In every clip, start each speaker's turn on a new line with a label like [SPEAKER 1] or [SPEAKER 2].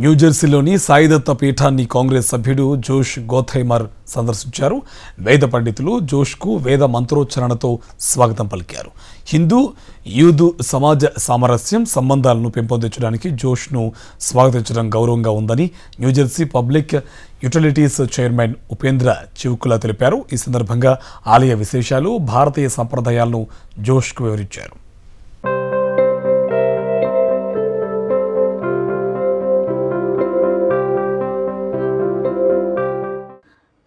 [SPEAKER 1] న్యూజెర్సీలోని సాయిదత్త పీఠాన్ని కాంగ్రెస్ సభ్యుడు జోష్ గోథైమర్ సందర్శించారు. వేద పండితులు జోష్కు వేద మంత్రోచ్చరణతో స్వాగతం పలికారు. హిందూ యూదు సమాజ సామరస్యం సంబంధాలను పెంపొందించడానికి జోష్ను స్వాగతించడం గౌరవంగా ఉందని New Jersey public utilities chairman Upendra Chivukula తెలిపారు. ఈ సందర్భంగా ఆలయ విశేషాలు, భారతీయ సంప్రదాయాలను జోష్కు వివరించారు.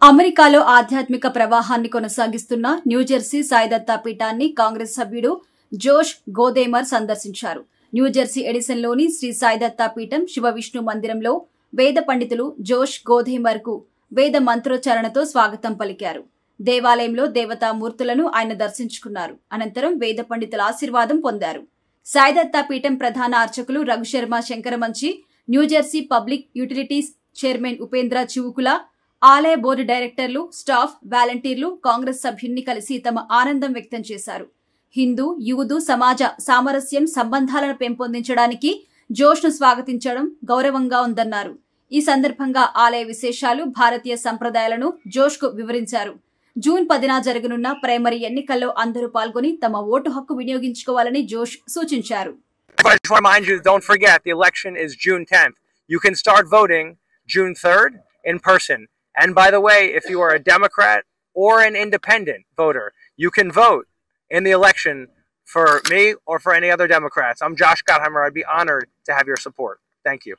[SPEAKER 2] అమెరికాలో ఆధ్యాత్మిక ప్రవాహాన్ని కొనసాగిస్తున్న న్యూజెర్సీ సాయిదత్త పీఠాన్ని కాంగ్రెస్ సభ్యుడు జోష్ గోథైమర్ సందర్శించారు. న్యూజెర్సీ ఎడిసన్లోని శ్రీ సాయిదత్త పీఠం శివ విష్ణు మందిరంలో వేద పండితులు జోష్ గోథైమర్ కు వేద మంత్రోచ్చారణతో స్వాగతం పలికారు. దేవాలయంలో దేవతామూర్తులను ఆయన దర్శించుకున్నారు. అనంతరం వేద పండితుల ఆశీర్వాదం పొందారు. సాయిదత్త పీఠం ప్రధాన అర్చకులు Raghu Sharma Sankaramanchi, New Jersey public utilities chairman Upendra Chivukula, ఆలయ బోర్డు డైరెక్టర్లు, స్టాఫ్, వాలంటీర్లు కాంగ్రెస్ సభ్యున్ని కలిసి తమ ఆనందం వ్యక్తం చేశారు. హిందూ యూదు సమాజ సామరస్యం సంబంధాలను పెంపొందించడానికి జోష్ను స్వాగతించడం గౌరవంగా ఉందన్నారు. ఈ సందర్భంగా ఆలయ విశేషాలు, భారతీయ సంప్రదాయాలను జోష్కు వివరించారు. జూన్ 10న జరగనున్న ప్రైమరీ ఎన్నికల్లో అందరూ పాల్గొని తమ ఓటు హక్కు వినియోగించుకోవాలని జోష్ సూచించారు.
[SPEAKER 3] Don't forget, the election is June 10th. You can start voting June 3rd in person. And by the way, if you are a Democrat or an independent voter, you can vote in the election for me or for any other Democrats. I'm Josh Gottheimer. I'd be honored to have your support. Thank you.